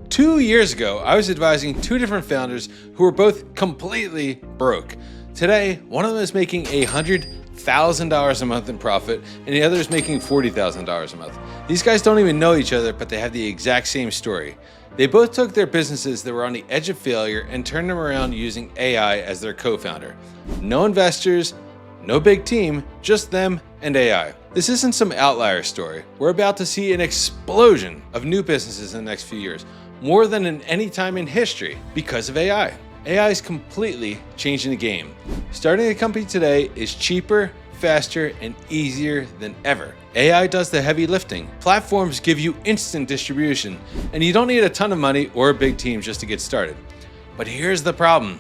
2 years ago, I was advising two different founders who were both completely broke. Today, one of them is making $100,000 a month in profit, and the other is making $40,000 a month. These guys don't even know each other, but they have the exact same story. They both took their businesses that were on the edge of failure and turned them around using AI as their co-founder. No investors, no big team, just them and AI. This isn't some outlier story. We're about to see an explosion of new businesses in the next few years, more than in any time in history, because of AI. AI is completely changing the game. Starting a company today is cheaper, faster, and easier than ever. AI does the heavy lifting. Platforms give you instant distribution, and you don't need a ton of money or a big team just to get started. But here's the problem.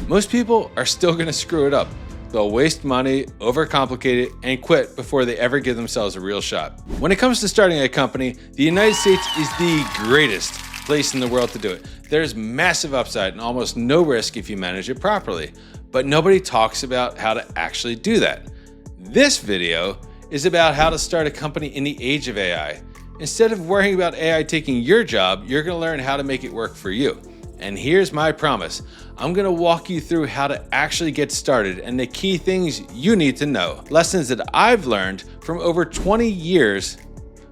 Most people are still going to screw it up. They'll waste money, overcomplicate it, and quit before they ever give themselves a real shot. When it comes to starting a company, the United States is the greatest place in the world to do it. There's massive upside and almost no risk if you manage it properly. But nobody talks about how to actually do that. This video is about how to start a company in the age of AI. Instead of worrying about AI taking your job, you're going to learn how to make it work for you. And here's my promise. I'm going to walk you through how to actually get started and the key things you need to know. Lessons that I've learned from over 20 years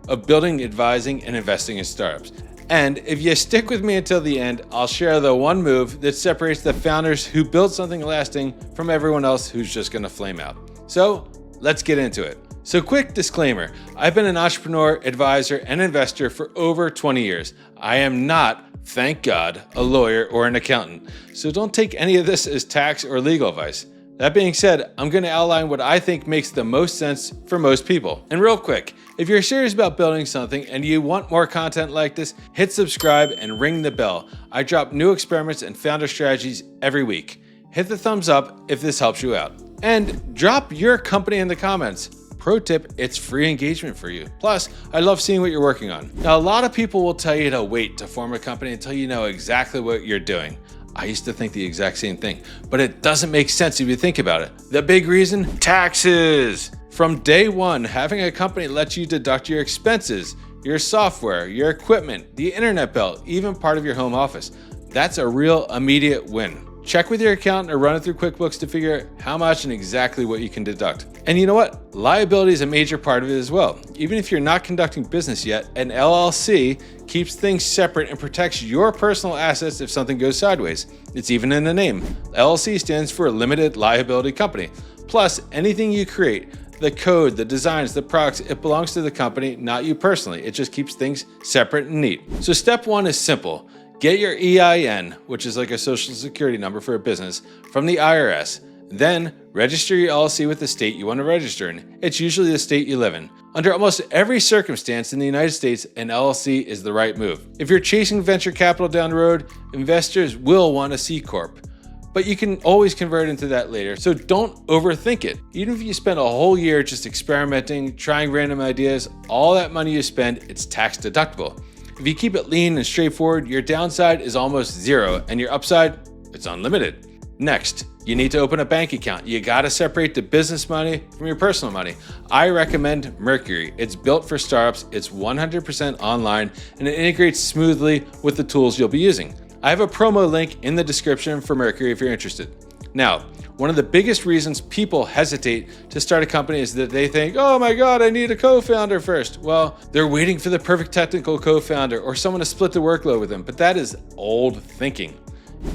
of building, advising, and investing in startups. And if you stick with me until the end, I'll share the one move that separates the founders who built something lasting from everyone else who's just going to flame out. So let's get into it. So quick disclaimer, I've been an entrepreneur, advisor, and investor for over 20 years. I am not, thank God, a lawyer or an accountant. So don't take any of this as tax or legal advice. That being said, I'm going to outline what I think makes the most sense for most people. And real quick, if you're serious about building something and you want more content like this, hit subscribe and ring the bell. I drop new experiments and founder strategies every week. Hit the thumbs up if this helps you out. And drop your company in the comments. Pro tip, it's free engagement for you. Plus, I love seeing what you're working on. Now, a lot of people will tell you to wait to form a company until you know exactly what you're doing. I used to think the exact same thing, but it doesn't make sense if you think about it. The big reason? Taxes. From day one, having a company lets you deduct your expenses, your software, your equipment, the internet bill, even part of your home office. That's a real immediate win. Check with your accountant or run it through QuickBooks to figure out how much and exactly what you can deduct. And you know what? Liability is a major part of it as well. Even if you're not conducting business yet, an LLC keeps things separate and protects your personal assets if something goes sideways. It's even in the name. LLC stands for Limited Liability Company. Plus, anything you create, the code, the designs, the products, it belongs to the company, not you personally. It just keeps things separate and neat. So step one is simple. Get your EIN, which is like a social security number for a business, from the IRS. Then register your LLC with the state you want to register in. It's usually the state you live in. Under almost every circumstance in the United States, an LLC is the right move. If you're chasing venture capital down the road, investors will want a C Corp. But you can always convert into that later, so don't overthink it. Even if you spend a whole year just experimenting, trying random ideas, all that money you spend, it's tax deductible. If you keep it lean and straightforward, your downside is almost zero and your upside, it's unlimited. Next, you need to open a bank account. You gotta separate the business money from your personal money. I recommend Mercury. It's built for startups, it's 100% online, and it integrates smoothly with the tools you'll be using. I have a promo link in the description for Mercury if you're interested. Now, one of the biggest reasons people hesitate to start a company is that they think, oh my God, I need a co-founder first. Well, they're waiting for the perfect technical co-founder or someone to split the workload with them, but that is old thinking.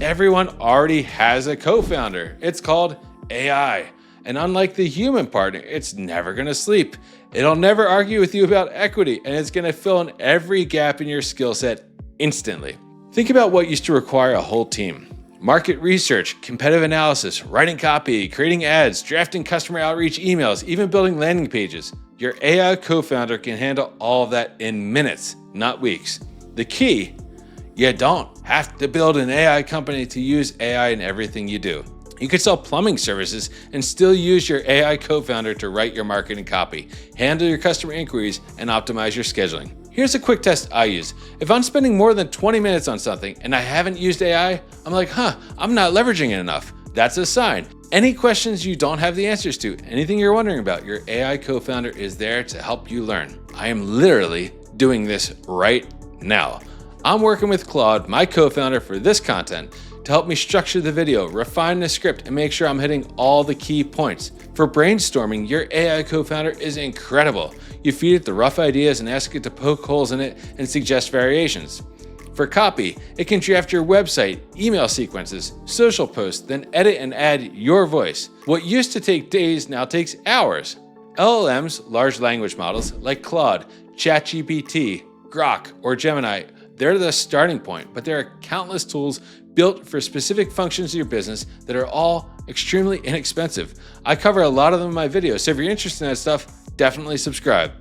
Everyone already has a co-founder. It's called AI. And unlike the human partner, it's never gonna sleep. It'll never argue with you about equity, and it's gonna fill in every gap in your skill set instantly. Think about what used to require a whole team. Market research, competitive analysis, writing copy, creating ads, drafting customer outreach emails, even building landing pages. Your AI co-founder can handle all of that in minutes, not weeks. The key, you don't have to build an AI company to use AI in everything you do. You could sell plumbing services and still use your AI co-founder to write your marketing copy, handle your customer inquiries, and optimize your scheduling. Here's a quick test I use. If I'm spending more than 20 minutes on something and I haven't used AI, I'm like, I'm not leveraging it enough. That's a sign. Any questions you don't have the answers to, anything you're wondering about, your AI co-founder is there to help you learn. I am literally doing this right now. I'm working with Claude, my co-founder, for this content to help me structure the video, refine the script, and make sure I'm hitting all the key points. For brainstorming, your AI co-founder is incredible. You feed it the rough ideas and ask it to poke holes in it and suggest variations. For copy, it can draft your website, email sequences, social posts, then edit and add your voice. What used to take days now takes hours. LLMs, large language models like Claude, ChatGPT, Grok, or Gemini, they're the starting point, but there are countless tools built for specific functions of your business that are all extremely inexpensive. I cover a lot of them in my videos, so if you're interested in that stuff, definitely subscribe.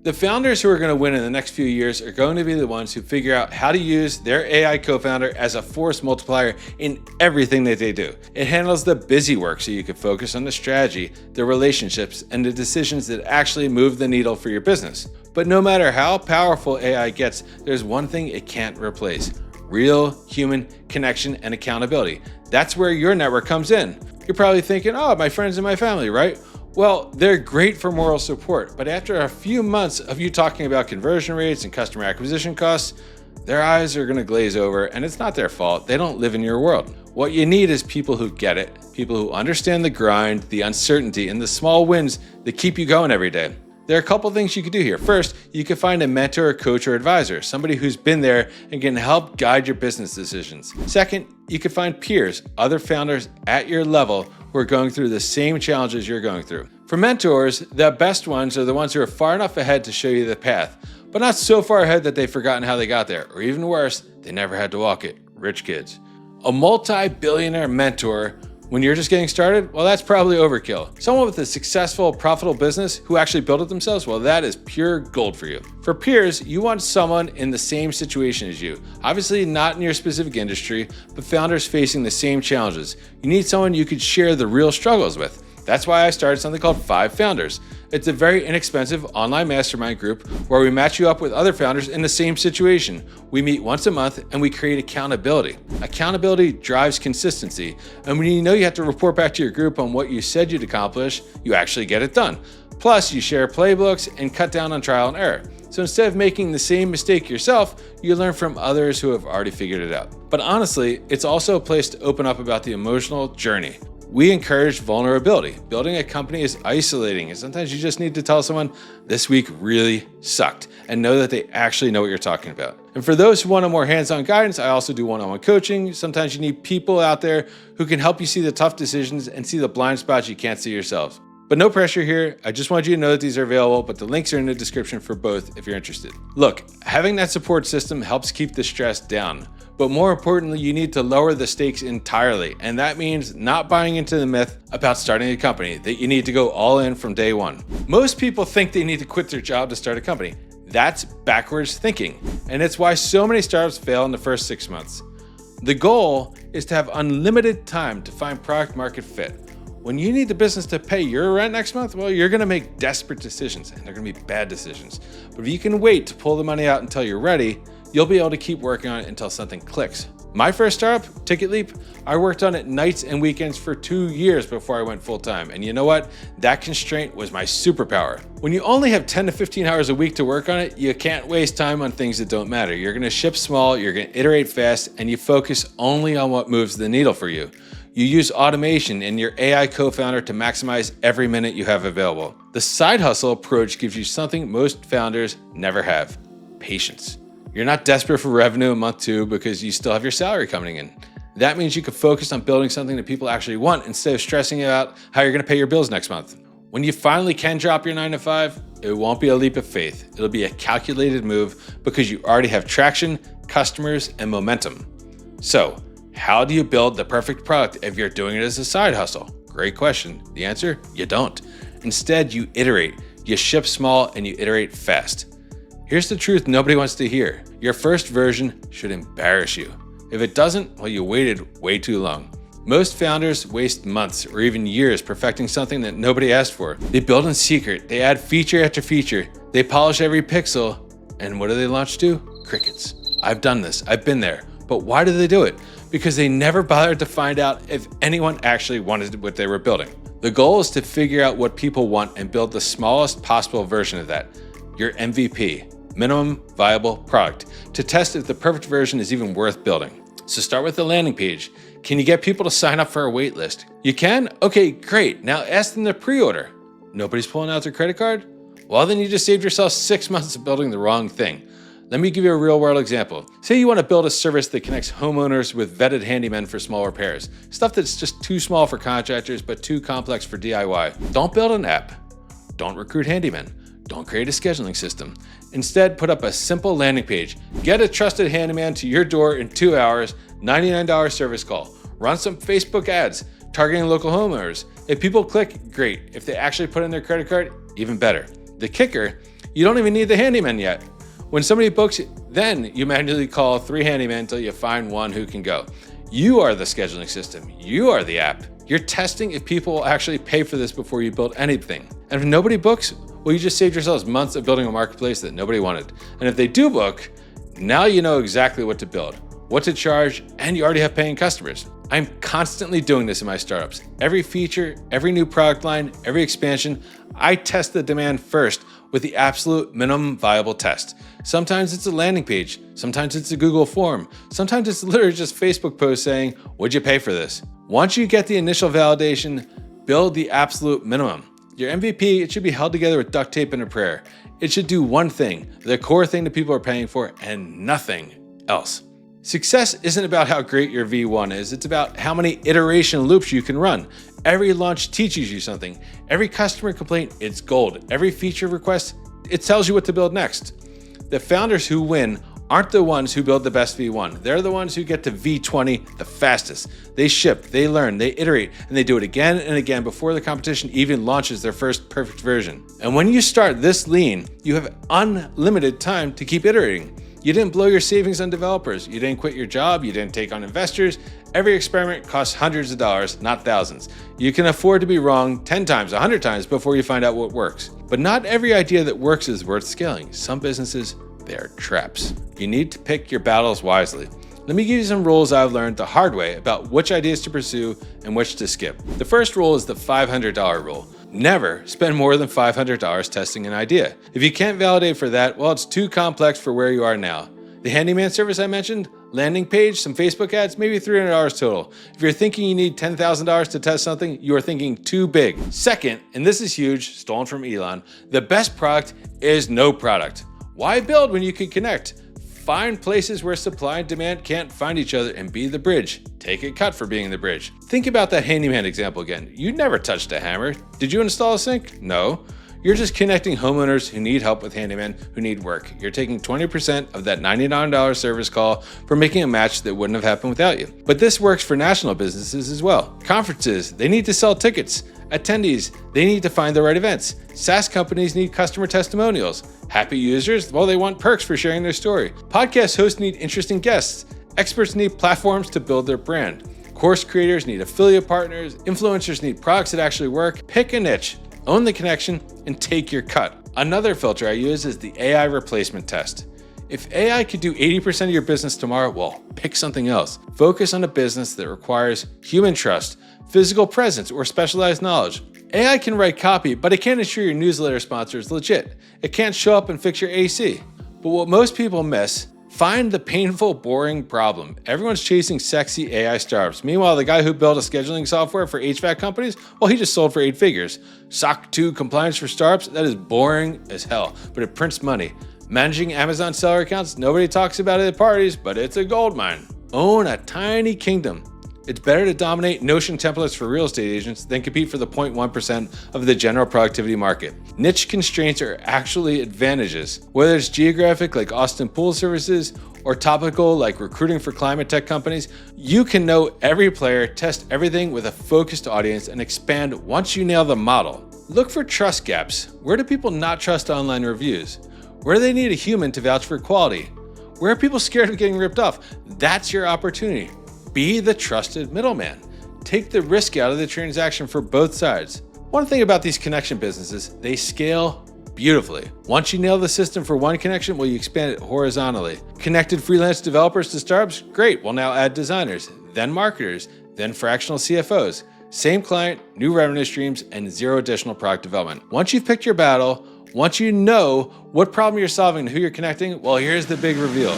The founders who are going to win in the next few years are going to be the ones who figure out how to use their AI co-founder as a force multiplier in everything that they do. It handles the busy work so you can focus on the strategy, the relationships, and the decisions that actually move the needle for your business. But no matter how powerful AI gets, there's one thing it can't replace: real human connection and accountability. That's where your network comes in. You're probably thinking, oh, my friends and my family, right? Well, they're great for moral support, but after a few months of you talking about conversion rates and customer acquisition costs, their eyes are going to glaze over, and it's not their fault. They don't live in your world. What you need is people who get it, people who understand the grind, the uncertainty, and the small wins that keep you going every day. There are a couple things you could do here. First, you can find a mentor, coach, or advisor, somebody who's been there and can help guide your business decisions. Second, you could find peers, other founders at your level who are going through the same challenges you're going through. For mentors, the best ones are the ones who are far enough ahead to show you the path, but not so far ahead that they've forgotten how they got there, or even worse, they never had to walk it. Rich kids. A multi-billionaire mentor when you're just getting started, well, that's probably overkill. Someone with a successful, profitable business who actually built it themselves, well, that is pure gold for you. For peers, you want someone in the same situation as you. Obviously not in your specific industry, but founders facing the same challenges. You need someone you could share the real struggles with. That's why I started something called 5 Founders. It's a very inexpensive online mastermind group where we match you up with other founders in the same situation. We meet once a month and we create accountability. Accountability drives consistency. And when you know you have to report back to your group on what you said you'd accomplish, you actually get it done. Plus, you share playbooks and cut down on trial and error. So instead of making the same mistake yourself, you learn from others who have already figured it out. But honestly, it's also a place to open up about the emotional journey. We encourage vulnerability. Building a company is isolating, and sometimes you just need to tell someone, this week really sucked, and know that they actually know what you're talking about. And for those who want a more hands-on guidance, I also do one-on-one coaching. Sometimes you need people out there who can help you see the tough decisions and see the blind spots you can't see yourself. But no pressure here. I just want you to know that these are available, but the links are in the description for both if you're interested. Look, having that support system helps keep the stress down. But more importantly, you need to lower the stakes entirely. And that means not buying into the myth about starting a company, that you need to go all in from day one. Most people think they need to quit their job to start a company. That's backwards thinking. And it's why so many startups fail in the first 6 months. The goal is to have unlimited time to find product market fit. When you need the business to pay your rent next month, well, you're gonna make desperate decisions, and they're gonna be bad decisions. But if you can wait to pull the money out until you're ready, you'll be able to keep working on it until something clicks. My first startup, Ticket Leap, I worked on it nights and weekends for 2 years before I went full time. And you know what? That constraint was my superpower. When you only have 10 to 15 hours a week to work on it, you can't waste time on things that don't matter. You're gonna ship small, you're gonna iterate fast, and you focus only on what moves the needle for you. You use automation and your AI co-founder to maximize every minute you have available. The side hustle approach gives you something most founders never have: patience. You're not desperate for revenue in month 2 because you still have your salary coming in. That means you can focus on building something that people actually want instead of stressing about how you're gonna pay your bills next month. When you finally can drop your 9 to 5, it won't be a leap of faith. It'll be a calculated move because you already have traction, customers, and momentum. So, how do you build the perfect product if you're doing it as a side hustle? Great question. The answer, you don't. Instead, you iterate. You ship small and you iterate fast. Here's the truth nobody wants to hear. Your first version should embarrass you. If it doesn't, well, you waited way too long. Most founders waste months or even years perfecting something that nobody asked for. They build in secret, they add feature after feature, they polish every pixel, and what do they launch to? Crickets. I've done this, I've been there. But why do they do it? Because they never bothered to find out if anyone actually wanted what they were building. The goal is to figure out what people want and build the smallest possible version of that, your MVP. minimum viable product to test if the perfect version is even worth building. So start with the landing page. Can you get people to sign up for a wait list? You can? Okay, great. Now ask them to pre-order. Nobody's pulling out their credit card? Well, then you just saved yourself 6 months of building the wrong thing. Let me give you a real world example. Say you want to build a service that connects homeowners with vetted handymen for small repairs. Stuff that's just too small for contractors, but too complex for DIY. Don't build an app. Don't recruit handymen. Don't create a scheduling system. Instead, put up a simple landing page. Get a trusted handyman to your door in 2 hours, $99 service call. Run some Facebook ads targeting local homeowners. If people click, great. If they actually put in their credit card, even better. The kicker, you don't even need the handyman yet. When somebody books, then you manually call 3 handymen until you find one who can go. You are the scheduling system. You are the app. You're testing if people will actually pay for this before you build anything. And if nobody books, well, you just saved yourselves months of building a marketplace that nobody wanted. And if they do book, now you know exactly what to build, what to charge, and you already have paying customers. I'm constantly doing this in my startups. Every feature, every new product line, every expansion, I test the demand first with the absolute minimum viable test. Sometimes it's a landing page. Sometimes it's a Google form. Sometimes it's literally just Facebook post saying, would you pay for this? Once you get the initial validation, build the absolute minimum. Your MVP, it should be held together with duct tape and a prayer. It should do one thing, the core thing that people are paying for, and nothing else. Success isn't about how great your V1 is, it's about how many iteration loops you can run. Every launch teaches you something. Every customer complaint, it's gold. Every feature request, it tells you what to build next. The founders who win aren't the ones who build the best V1. They're the ones who get to V20 the fastest. They ship, they learn, they iterate, and they do it again and again before the competition even launches their first perfect version. And when you start this lean, you have unlimited time to keep iterating. You didn't blow your savings on developers. You didn't quit your job. You didn't take on investors. Every experiment costs hundreds of dollars, not thousands. You can afford to be wrong 10 times, 100 times before you find out what works. But not every idea that works is worth scaling. Some businesses, they're traps. You need to pick your battles wisely. Let me give you some rules I've learned the hard way about which ideas to pursue and which to skip. The first rule is the $500 rule. Never spend more than $500 testing an idea. If you can't validate for that, well, it's too complex for where you are now. The handyman service I mentioned, landing page, some Facebook ads, maybe $300 total. If you're thinking you need $10,000 to test something, you are thinking too big. Second, and this is huge, stolen from Elon, the best product is no product. Why build when you can connect? Find places where supply and demand can't find each other and be the bridge. Take a cut for being the bridge. Think about that handyman example again. You never touched a hammer. Did you install a sink? No. You're just connecting homeowners who need help with handymen who need work. You're taking 20% of that $99 service call for making a match that wouldn't have happened without you. But this works for national businesses as well. Conferences, they need to sell tickets. Attendees, they need to find the right events. SaaS companies need customer testimonials. Happy users, well, they want perks for sharing their story. Podcast hosts need interesting guests. Experts need platforms to build their brand. Course creators need affiliate partners. Influencers need products that actually work. Pick a niche, own the connection, and take your cut. Another filter I use is the AI replacement test. If AI could do 80% of your business tomorrow, well, pick something else. Focus on a business that requires human trust, physical presence, or specialized knowledge. AI can write copy, but it can't ensure your newsletter sponsor is legit. It can't show up and fix your AC. But what most people miss, find the painful, boring problem. Everyone's chasing sexy AI startups. Meanwhile, the guy who built a scheduling software for HVAC companies, well, he just sold for 8 figures. SOC 2 compliance for startups, that is boring as hell, but it prints money. Managing Amazon seller accounts, nobody talks about it at parties, but it's a goldmine. Own a tiny kingdom. It's better to dominate Notion templates for real estate agents than compete for the 0.1% of the general productivity market. Niche constraints are actually advantages. Whether it's geographic like Austin Pool Services or topical like recruiting for climate tech companies, you can know every player, test everything with a focused audience, and expand once you nail the model. Look for trust gaps. Where do people not trust online reviews? Where do they need a human to vouch for quality? Where are people scared of getting ripped off? That's your opportunity. Be the trusted middleman. Take the risk out of the transaction for both sides. One thing about these connection businesses, they scale beautifully. Once you nail the system for one connection, well, you expand it horizontally. Connected freelance developers to startups? Great, we'll now add designers, then marketers, then fractional CFOs. Same client, new revenue streams, and zero additional product development. Once you've picked your battle, Once you know what problem you're solving and who you're connecting, well, here's the big reveal.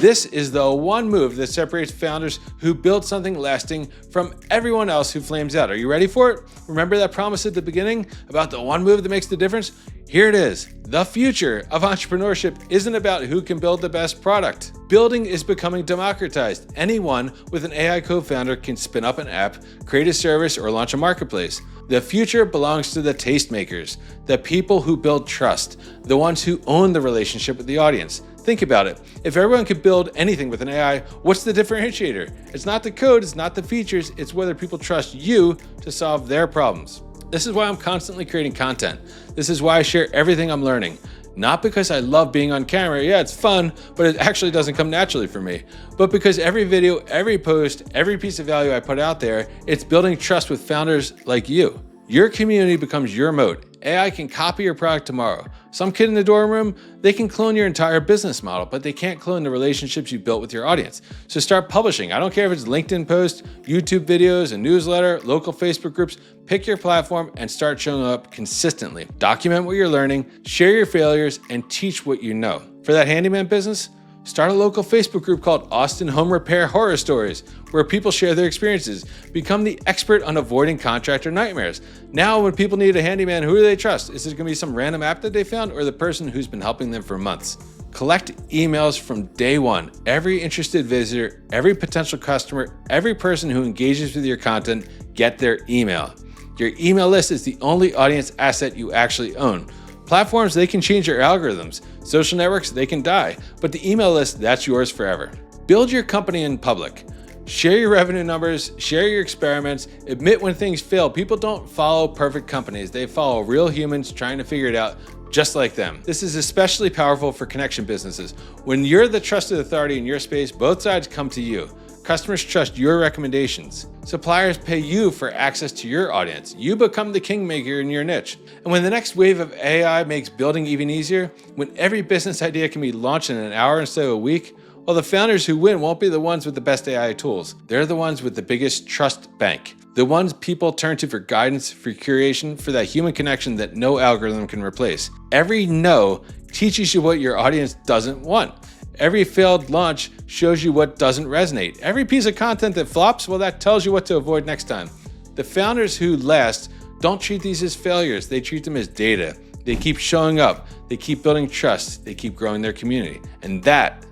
This is the one move that separates founders who build something lasting from everyone else who flames out. Are you ready for it? Remember that promise at the beginning about the one move that makes the difference? Here it is. The future of entrepreneurship isn't about who can build the best product. Building is becoming democratized. Anyone with an AI co-founder can spin up an app, create a service, or launch a marketplace. The future belongs to the tastemakers, the people who build trust, the ones who own the relationship with the audience. Think about it. If everyone could build anything with an AI, what's the differentiator? It's not the code, it's not the features, it's whether people trust you to solve their problems. This is why I'm constantly creating content. This is why I share everything I'm learning. Not because I love being on camera. Yeah, it's fun, but it actually doesn't come naturally for me. But because every video, every post, every piece of value I put out there, it's building trust with founders like you. Your community becomes your moat. AI can copy your product tomorrow. Some kid in the dorm room, they can clone your entire business model, but they can't clone the relationships you built with your audience. So start publishing. I don't care if it's LinkedIn posts, YouTube videos, a newsletter, local Facebook groups. Pick your platform and start showing up consistently. Document what you're learning, share your failures, and teach what you know. For that handyman business, start a local Facebook group called Austin Home Repair Horror Stories, where people share their experiences. Become the expert on avoiding contractor nightmares. Now, when people need a handyman, who do they trust? Is it going to be some random app that they found or the person who's been helping them for months? Collect emails from day one. Every interested visitor, every potential customer, every person who engages with your content, get their email. Your email list is the only audience asset you actually own. Platforms, they can change your algorithms. Social networks, they can die. But the email list, that's yours forever. Build your company in public. Share your revenue numbers, share your experiments, admit when things fail. People don't follow perfect companies. They follow real humans trying to figure it out just like them. This is especially powerful for connection businesses. When you're the trusted authority in your space, both sides come to you. Customers trust your recommendations. Suppliers pay you for access to your audience. You become the kingmaker in your niche. And when the next wave of AI makes building even easier, when every business idea can be launched in an hour instead of a week, well, the founders who win won't be the ones with the best AI tools. They're the ones with the biggest trust bank. The ones people turn to for guidance, for curation, for that human connection that no algorithm can replace. Every no teaches you what your audience doesn't want. Every failed launch shows you what doesn't resonate. Every piece of content that flops, well, that tells you what to avoid next time. The founders who last don't treat these as failures. They treat them as data. They keep showing up. They keep building trust. They keep growing their community. And that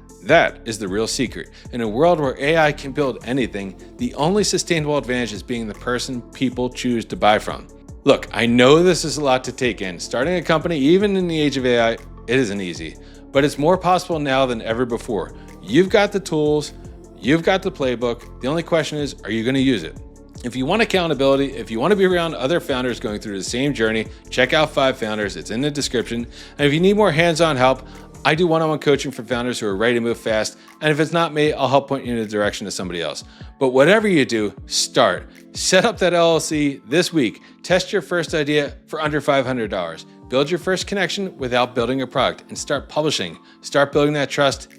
is the real secret. In a world where AI can build anything, the only sustainable advantage is being the person people choose to buy from. Look, I know this is a lot to take in. Starting a company, even in the age of AI, it isn't easy. But it's more possible now than ever before. You've got the tools, you've got the playbook. The only question is, are you going to use it? If you want accountability, if you want to be around other founders going through the same journey, check out 5 Founders. It's in the description. And if you need more hands-on help, I do one-on-one coaching for founders who are ready to move fast. And if it's not me, I'll help point you in the direction of somebody else. But whatever you do, start. Set up that LLC this week. Test your first idea for under $500. Build your first connection without building a product and start publishing. Start building that trust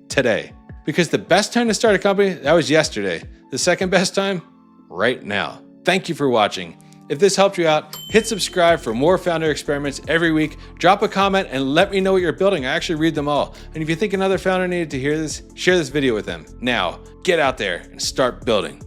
today. Because the best time to start a company, that was yesterday. The second best time, right now. Thank you for watching. If this helped you out, hit subscribe for more founder experiments every week. Drop a comment and let me know what you're building. I actually read them all. And if you think another founder needed to hear this, share this video with them. Now, get out there and start building.